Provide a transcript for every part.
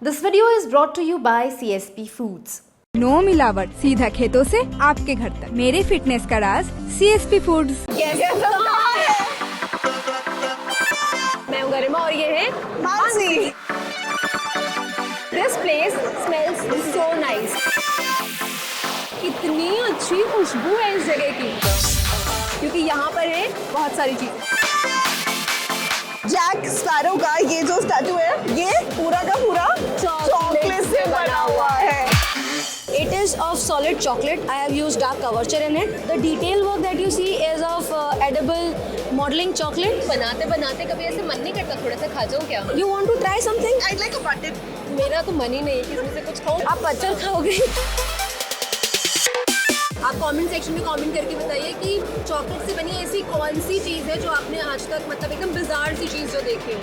This video is brought to you by CSP Foods. No मिलावट, सीधा खेतों से आपके घर तक। मेरे फिटनेस का राज CSP फूड्स। मैं हूँ गरिमा और ये है Mansi. This place smells so nice. कितनी अच्छी खुशबू है इस जगह की, क्योंकि यहाँ पर है बहुत सारी चीजें। जैक स्पैरो का ये जो स्टैचू है, ये पूरा का पूरा चॉकलेट से बना हुआ है। It is of solid chocolate. I have used dark couverture in it. The detail work that you see is of edible modeling chocolate. बनाते बनाते कभी ऐसे मन नहीं करता थोड़ा सा खा जाऊँ क्या? You want to try something? I'd like a button. मेरा तो मन ही नहीं है कि इसमें से कुछ खाऊं। आप पत्थर खाओगे? आप कमेंट सेक्शन में कमेंट करके बताइए कि चॉकलेट से बनी ऐसी कौन सी चीज़ है जो आपने आज तक मतलब एकदम बिजार सी चीज़ जो देखी हो।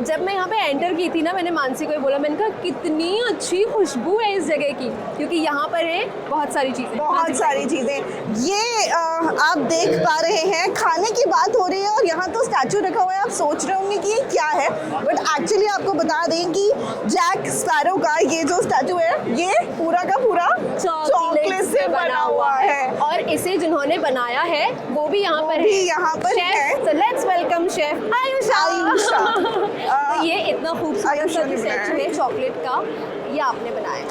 जब मैं यहाँ पे एंटर की थी ना, मैंने मानसी को ही बोला, मैंने कहा कितनी अच्छी खुशबू है इस जगह की, क्योंकि यहाँ पर है बहुत सारी चीज़ें। बहुत सारी चीजें। ये आप देख पा रहे हैं, खाने की बात हो रही है और यहाँ तो स्टैचू रखा हुआ है। आप सोच रहे होंगे कि ये क्या है, बट एक्चुअली आपको बता दें कि जैक स्पैरो का ये जो स्टैचू है, ये पूरा का पूरा चॉकलेट से बना हुआ है। और इसे जिन्होंने बनाया है वो भी यहाँ पर है। यहाँ पर है। So let's welcome chef Ayusha. तो ये इतना खूबसूरत सा जो स्टैचू है चॉकलेट का, ये आपने बनाया।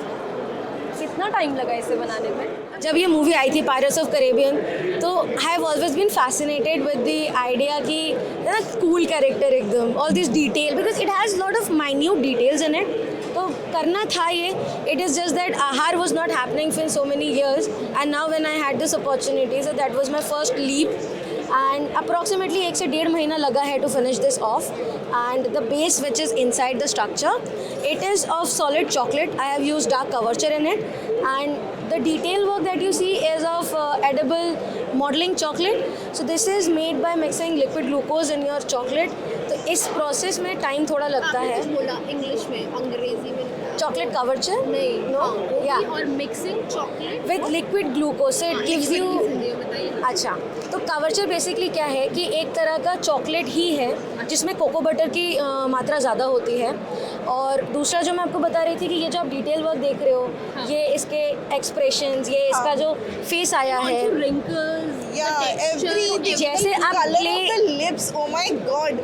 कितना टाइम लगा इसे बनाने में? जब ये मूवी आई थी पायरेट्स ऑफ कैरेबियन, तो I have always been fascinated with the idea कि ना कूल कैरेक्टर एकदम, all this detail, because it has lot of minute details in it. तो करना था ये। इट इज़ जस्ट दैट आहार was not happening for so many years and now when I had this opportunity, so that was my first leap and approximately 1 से 1.5 महीना लगा है to finish this off. And the base which is inside the structure, it is of solid chocolate. I have used dark couverture in it, and the detail work that you see is of edible modeling chocolate. So this is made by mixing liquid glucose in your chocolate. तो इस process में time थोड़ा लगता है। बोला English में, अंग्रेजी में चॉकलेट कवर्चर नहीं, नो या और mixing chocolate with liquid glucose, so it gives you। अच्छा, तो कवर्चर बेसिकली क्या है कि एक तरह का चॉकलेट ही है जिसमें कोको बटर की मात्रा ज़्यादा होती है। और दूसरा जो मैं आपको बता रही थी कि ये जो आप डिटेल वर्क देख रहे हो, ये इसके एक्सप्रेशंस, ये इसका जो फेस आया है, जैसे आप lips, oh my God.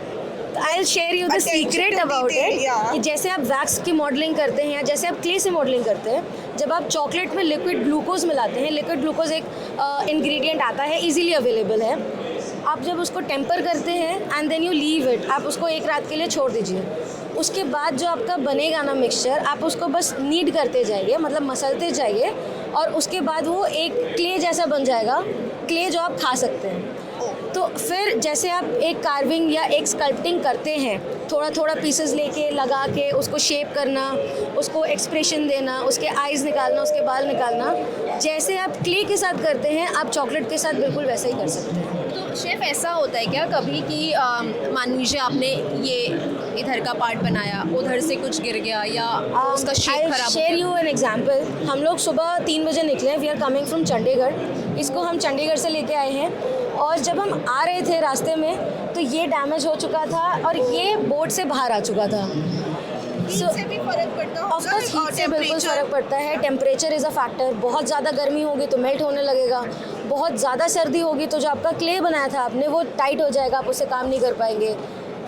I will share you the secret about it, कि जैसे आप वैक्स की मॉडलिंग करते हैं या जैसे आप क्ले से मॉडलिंग करते हैं, जब आप चॉकलेट में लिक्विड ग्लूकोज मिलाते हैं, लिक्विड ग्लूकोज एक इंग्रेडिएंट आता है, इजीली अवेलेबल है। आप जब उसको टेम्पर करते हैं and then you leave it, आप उसको एक रात के लिए छोड़ दीजिए। उसके बाद जो आपका बनेगा ना मिक्सचर, आप उसको बस नीड करते जाइए, मतलब मसलते जाइए, और उसके बाद वो एक क्ले जैसा बन जाएगा, क्ले जो आप खा सकते हैं। तो फिर जैसे आप एक कार्विंग या एक स्कल्पटिंग करते हैं, थोड़ा थोड़ा पीसेस लेके लगा के उसको शेप करना, उसको एक्सप्रेशन देना, उसके आईज निकालना, उसके बाल निकालना, जैसे आप क्ले के साथ करते हैं, आप चॉकलेट के साथ बिल्कुल वैसा ही कर सकते हैं। तो शेफ ऐसा होता है क्या कभी कि मान लीजिए आपने ये इधर का पार्ट बनाया, उधर से कुछ गिर गया या उसका शेप खराब? Share you an example. हम लोग सुबह 3 बजे निकले, we are coming from Chandigarh. इसको हम चंडीगढ़ से लेके आए हैं, और जब हम आ रहे थे रास्ते में तो ये डैमेज हो चुका था और ये बोर्ड से बाहर आ चुका था। से भी फर्क पड़ता है, ऑफ कोर्स हीट से बिल्कुल फ़र्क पड़ता है। Temperature is a factor. बहुत ज़्यादा गर्मी होगी तो मेल्ट होने लगेगा, बहुत ज़्यादा सर्दी होगी तो जो आपका क्ले बनाया था आपने, वो टाइट हो जाएगा, आप उससे काम नहीं कर पाएंगे।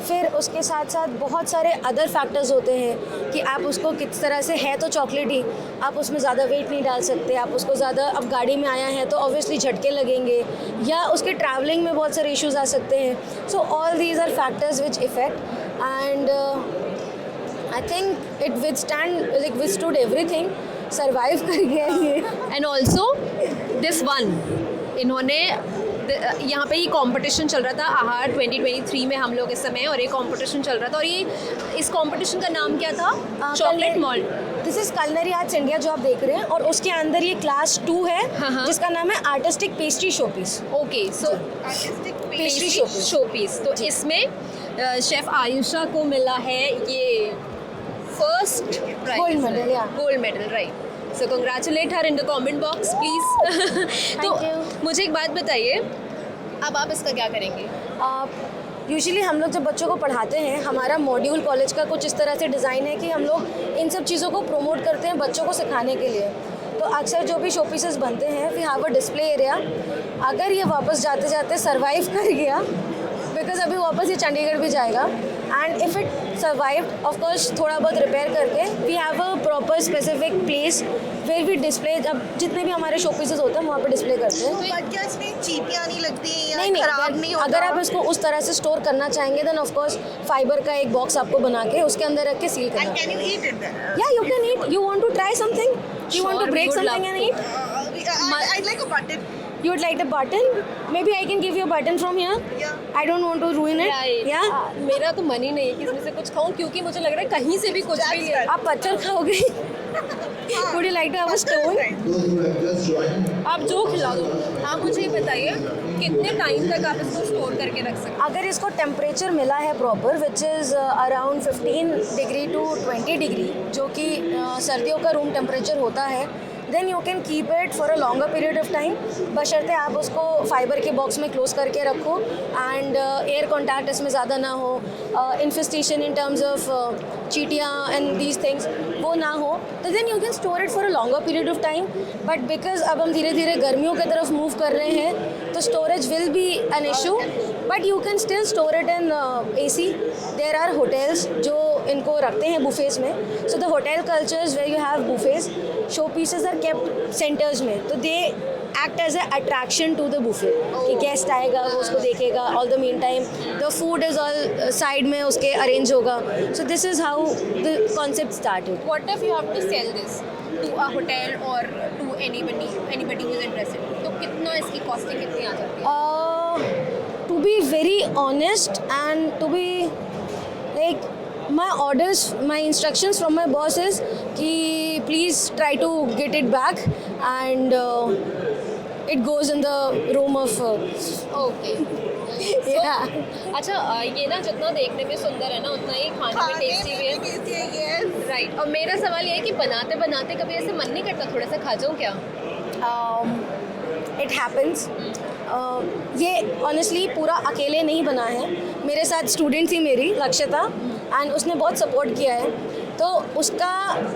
फिर उसके साथ साथ बहुत सारे अदर फैक्टर्स होते हैं कि आप उसको किस तरह से, है तो चॉकलेट ही, आप उसमें ज़्यादा वेट नहीं डाल सकते, आप उसको ज़्यादा, अब गाड़ी में आया है तो ऑब्वियसली झटके लगेंगे, या उसके ट्रैवलिंग में बहुत सारे इश्यूज आ सकते हैं। So all these are factors which affect, and I think it withstood everything, survive कर गया ये। एंड ऑल्सो दिस वन, इन्होंने यहाँ पे ये कंपटीशन चल रहा था आहार 2023 में हम लोग इस समय, और ये कंपटीशन चल रहा था, और ये इस कंपटीशन का नाम क्या था? Chocolate malt. This is culinary arts India जो आप देख रहे हैं, और उसके अंदर ये क्लास 2 है जिसका नाम है आर्टिस्टिक पेस्ट्री शोपीस। ओके, सो पेस्ट्री पेस्ट्री शोपीस। तो इसमें शेफ आयुषा को मिला है ये फर्स्ट गोल्ड मेडल, या gold medal, right. So congratulate her in the comment box please. तो मुझे एक बात बताइए, अब आप इसका क्या करेंगे? यूजुअली हम लोग जब बच्चों को पढ़ाते हैं, हमारा मॉड्यूल कॉलेज का कुछ इस तरह से डिज़ाइन है कि हम लोग इन सब चीज़ों को प्रमोट करते हैं बच्चों को सिखाने के लिए। तो अक्सर जो भी शो पीसेस बनते हैं, we have a display area. अगर ये वापस जाते जाते सर्वाइव कर गया, बिकॉज अभी वापस ये चंडीगढ़ भी जाएगा, and if it survive of course थोड़ा बहुत रिपेयर करके we have a proper specific place where we display. अब जितने भी हमारे शो पीसेस होते हैं वहाँ पे डिस्प्ले करते हैं। बट क्या इसमें चींटियां नहीं लगती या नहीं, खराब नहीं होता? अगर आप इसको उस तरह से स्टोर करना चाहेंगे देन ऑफ कोर्स फाइबर का एक बॉक्स आपको बना के उसके अंदर रख के सील करना। And can you eat it then? या you can eat. You want to try something, you want to break something and eat. I'd like a button. You would like the button? Maybe I can give you a button from here. Yeah. I don't want to ruin it. Yeah. मेरा तो मन ही नहीं है कि इसमें से कुछ खाऊं, क्योंकि मुझे लग रहा है कहीं से भी कुछ भी ले। आप पत्थर खाओगे? Would you like to have a stone? आप जो खिला दो। आप मुझे ये बताइए कितने टाइम तक आप इसको स्टोर करके रख सकते अगर इसको टेम्परेचर मिला है proper which is around 15 degree to 20 degree, जो कि सर्दियों का रूम टेम्परेचर होता है, then you can keep it for a longer period of time, बशर्ते आप उसको फाइबर के बॉक्स में क्लोज करके रखो एंड एयर कॉन्टैक्ट इसमें ज़्यादा ना हो, इन्फेस्टेशन इन टर्म्स ऑफ चीटियाँ एंड दीज थिंग्स वो ना हो, तो then you can store it for a longer period of time. But because अब हम धीरे धीरे गर्मियों की तरफ मूव कर रहे हैं तो storage will be an issue, but you can still store it in AC। There are hotels जो इनको रखते हैं बुफेज में, so the hotel cultures where you have buffets, show pieces are kept centres में, तो they act as a attraction to the buffet कि guest आएगा वो उसको देखेगा, all the mean time the food is all side में उसके arrange होगा। So this is how the concept started. What if you have to sell this to a hotel or to anybody who is interested? तो कितना इसकी costing कितनी आ जाती है? To be very honest and to be like my orders, my instructions from my boss is कि please try to get it back and it goes in the room of okay. yeah. अच्छा ये ना जितना देखने में सुंदर है ना उतना ही खाने में टेस्टी भी है। राइट। और मेरा सवाल ये है कि बनाते बनाते कभी ऐसे मन नहीं करता थोड़ा सा खा जाऊँ क्या? It happens. ये ऑनेस्टली पूरा अकेले नहीं बना है, मेरे साथ स्टूडेंट थी मेरी लक्ष्यता एंड उसने बहुत सपोर्ट किया है, तो उसका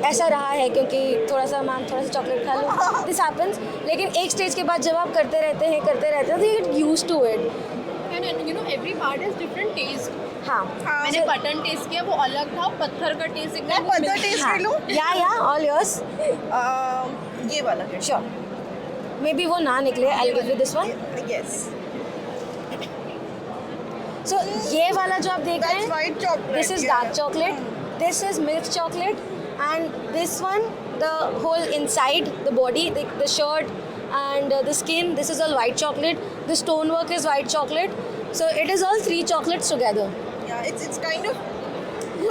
ऐसा रहा है क्योंकि थोड़ा सा मैम थोड़ा सा चॉकलेट खा लो, दिस हैपन्स। लेकिन एक स्टेज के बाद जब आप करते रहते हैं तो you get used to it. And you know every part is different taste. हाँ, मैंने बटन टेस्ट किया, वो अलग था, पत्थर का टेस्ट मैं पत्थर टेस्ट कर लूँ? या ऑल योर्स। ये वाला श्योर, मे बी वो ना निकले, I give you this one. Yes. So ये वाला जो आप देख रहे हैं, white chocolate, this is dark chocolate, this is milk chocolate, and this one the whole inside the body, the shirt and the skin, this is all white chocolate, the stonework is white chocolate, so it is all 3 chocolates together. Yeah, it's kind of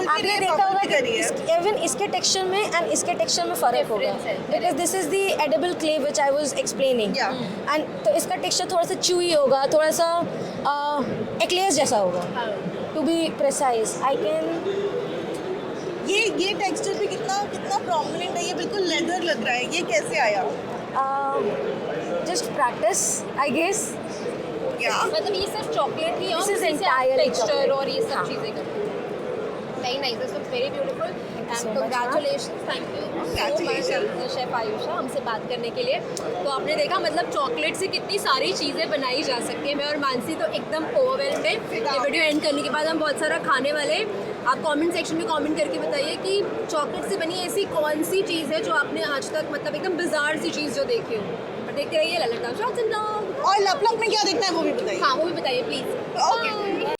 आपने देखा होगा कि even इसके texture में and इसके texture में फ़र्क होगा, because this is the edible clay which I was explaining, and तो इसका टेक्सचर थोड़ा सा च्यूई होगा, थोड़ा सा एक्लेयर्स जैसा होगा, to be precise. I can ये टेक्सचर भी कितना प्रोमिनेंट है, ये बिल्कुल लेदर लग रहा है, ये कैसे आया? Just practice I guess. मतलब ये सिर्फ चॉकलेट ही This is entirely texture chocolate. और ये सब हाँ. चीज़ें करते हैं। Very nice, this looks very beautiful and so much, congratulations, thank you so much chef Ayusha हमसे बात करने के लिए। तो आपने देखा मतलब चॉकलेट से कितनी सारी चीज़ें बनाई जा सकती है। मैं और मानसी तो एकदम ओवरवेल्म है। ये वीडियो एंड करने के बाद हम बहुत सारा खाने वाले। आप कमेंट सेक्शन में कमेंट करके बताइए कि चॉकलेट से बनी ऐसी कौन सी चीज़ है जो आपने आज तक मतलब एकदम बिजार सी चीज़ जो देखी हो। पर देखते रहिए ललिता शॉर्ट्स एंड ब्लॉग। और लप में क्या देखना है वो भी बताइए। हाँ वो भी बताइए प्लीज़। ओके।